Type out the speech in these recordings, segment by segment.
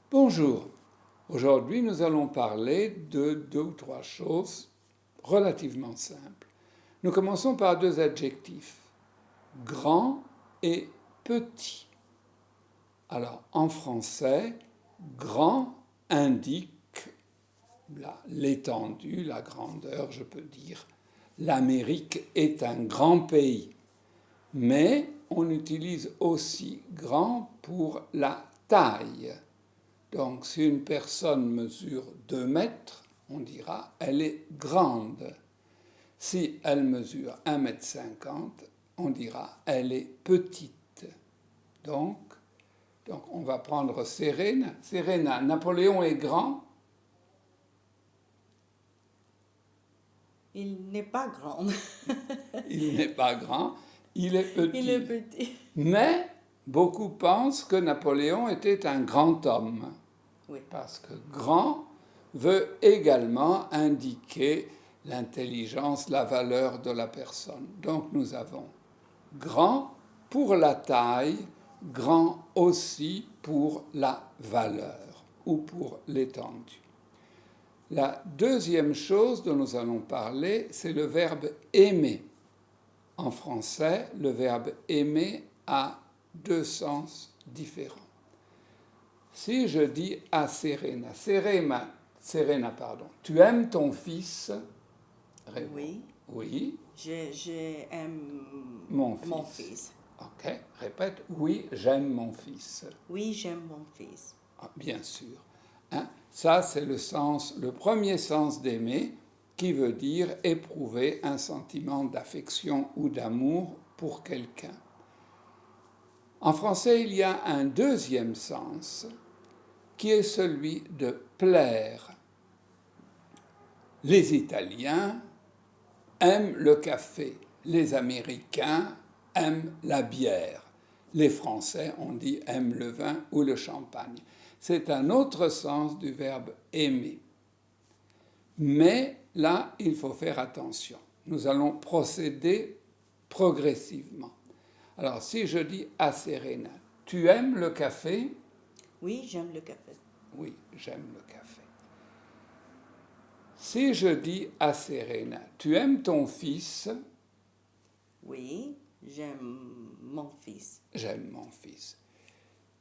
Bonjour. Aujourd'hui, nous allons parler de 2 ou 3 choses relativement simples. Nous commençons par 2 adjectifs, grand et petit. Alors, en français, grand indique l'étendue, la grandeur, je peux dire. L'Amérique est un grand pays, mais on utilise aussi grand pour la taille. Donc, si une personne mesure 2 mètres, on dira elle est grande. Si elle mesure 1,50 m, on dira elle est petite. Donc on va prendre Serena. Serena, Napoléon est grand? Il n'est pas grand. Il n'est pas grand, il est petit. Il est petit. Mais beaucoup pensent que Napoléon était un grand homme. Oui. Parce que grand veut également indiquer l'intelligence, la valeur de la personne. Donc nous avons grand pour la taille, grand aussi pour la valeur ou pour l'étendue. La deuxième chose dont nous allons parler, c'est le verbe aimer. En français, le verbe aimer a 2 sens différents. Si je dis à Serena, Serena, tu aimes ton fils? Oui. Oui. J'aime Mon fils. Ok, répète, oui, j'aime mon fils. Oui, j'aime mon fils. Ah, bien sûr. Hein? Ça, c'est le premier sens d'aimer, qui veut dire éprouver un sentiment d'affection ou d'amour pour quelqu'un. En français, il y a un deuxième sens, qui est celui de plaire. Les Italiens aiment le café, les Américains aiment la bière, les Français, on dit, aiment le vin ou le champagne. C'est un autre sens du verbe aimer. Mais là, il faut faire attention. Nous allons procéder progressivement. Alors, si je dis à Serena, tu aimes le café? Oui, j'aime le café. Oui, j'aime le café. Si je dis à Serena, tu aimes ton fils? Oui, j'aime mon fils. J'aime mon fils.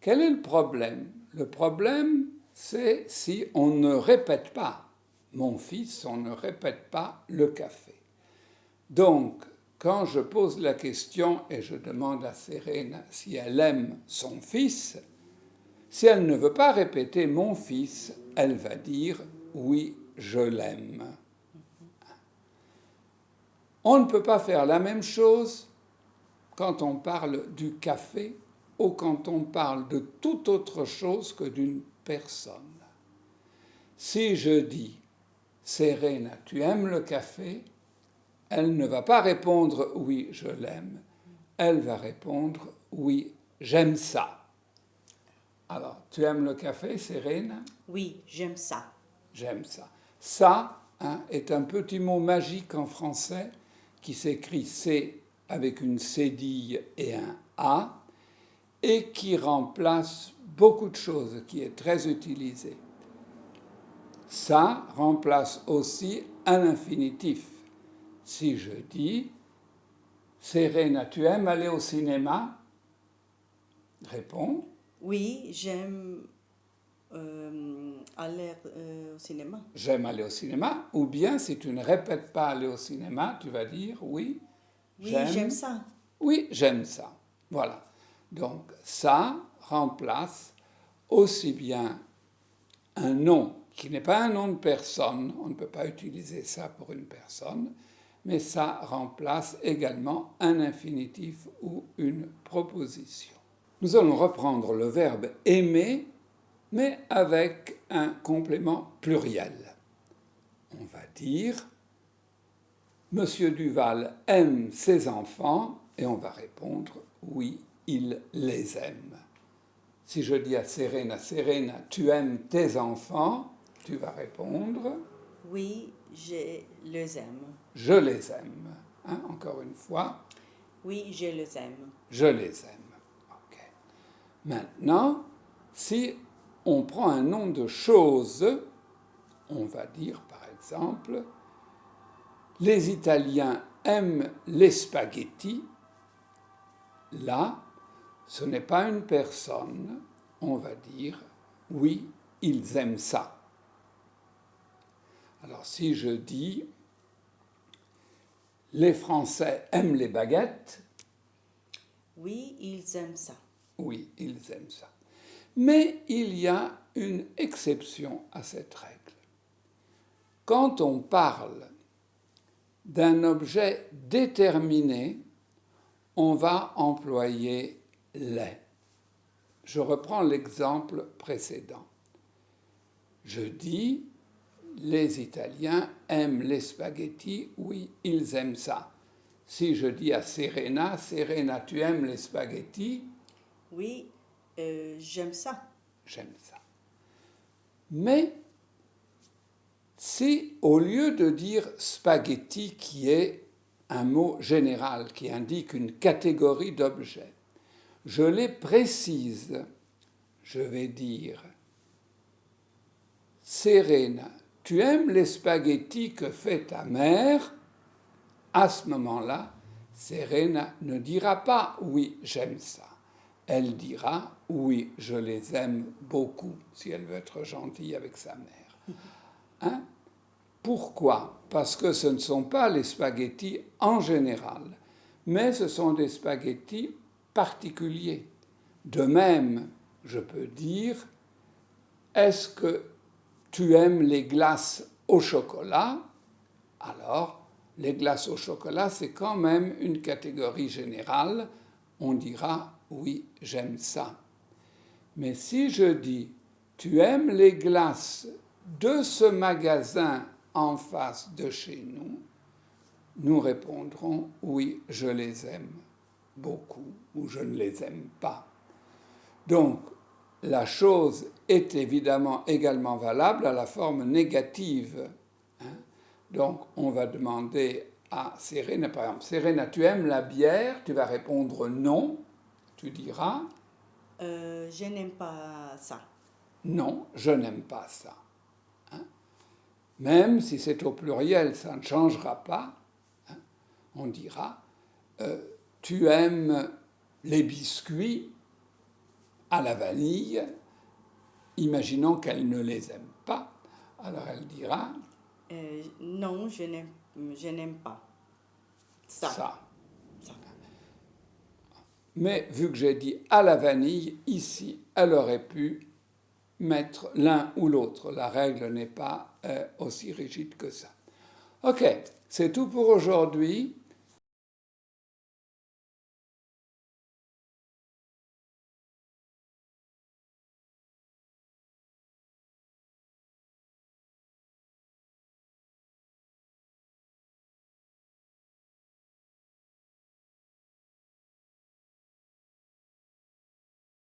Quel est le problème? Le problème, c'est si on ne répète pas mon fils, on ne répète pas le café. Donc, quand je pose la question et je demande à Serena si elle aime son fils, si elle ne veut pas répéter mon fils, elle va dire oui, je l'aime. On ne peut pas faire la même chose quand on parle du café ou quand on parle de toute autre chose que d'une personne. Si je dis Serena, tu aimes le café? Elle ne va pas répondre oui, je l'aime. Elle va répondre oui, j'aime ça. Alors, tu aimes le café, Serena? Oui, j'aime ça. J'aime ça. Ça est un petit mot magique en français qui s'écrit C avec une cédille et un A et qui remplace beaucoup de choses, qui est très utilisé. Ça remplace aussi un infinitif. Si je dis Serena, tu aimes aller au cinéma? Réponds. Oui, j'aime aller au cinéma. J'aime aller au cinéma. Ou bien, si tu ne répètes pas aller au cinéma, tu vas dire oui, j'aime ça. Oui, j'aime ça. Voilà. Donc, ça remplace aussi bien un nom qui n'est pas un nom de personne, on ne peut pas utiliser ça pour une personne, mais ça remplace également un infinitif ou une proposition. Nous allons reprendre le verbe aimer, mais avec un complément pluriel. On va dire Monsieur Duval aime ses enfants et on va répondre oui, il les aime. Si je dis à Serena, Serena, tu aimes tes enfants, tu vas répondre oui, je les aime. Je les aime. Encore une fois. Oui, je les aime. Je les aime. Okay. Maintenant, si on prend un nom de chose, on va dire par exemple, les Italiens aiment les spaghettis. Là, ce n'est pas une personne, on va dire, oui, ils aiment ça. Alors si je dis, les Français aiment les baguettes. Oui, ils aiment ça. Oui, ils aiment ça. Mais il y a une exception à cette règle. Quand on parle d'un objet déterminé, on va employer les. Je reprends l'exemple précédent. Je dis, les Italiens aiment les spaghettis, oui, ils aiment ça. Si je dis à Serena, Serena, tu aimes les spaghettis? Oui, j'aime ça. J'aime ça. Mais si au lieu de dire spaghetti, qui est un mot général, qui indique une catégorie d'objets, je les précise, je vais dire Serena, tu aimes les spaghettis que fait ta mère? À ce moment-là, Serena ne dira pas oui, j'aime ça. Elle dira oui, je les aime beaucoup, si elle veut être gentille avec sa mère. Hein? Pourquoi? Parce que ce ne sont pas les spaghettis en général, mais ce sont des spaghettis particuliers. De même, je peux dire, est-ce que tu aimes les glaces au chocolat? Alors, les glaces au chocolat, c'est quand même une catégorie générale. On dira, oui, j'aime ça. Mais si je dis, tu aimes les glaces de ce magasin en face de chez nous, nous répondrons, oui, je les aime beaucoup ou je ne les aime pas. Donc, la chose est évidemment également valable à la forme négative. Donc, on va demander à Serena, par exemple, Serena, tu aimes la bière? Tu vas répondre non. Tu diras Je n'aime pas ça. non, je n'aime pas ça. Même si c'est au pluriel, ça ne changera pas. On dira tu aimes les biscuits à la vanille? Imaginons qu'elle ne les aime pas. Alors elle dira Non, je n'aime pas ça. ça. Mais vu que j'ai dit à la vanille, ici, elle aurait pu mettre l'un ou l'autre. La règle n'est pas aussi rigide que ça. Ok, c'est tout pour aujourd'hui.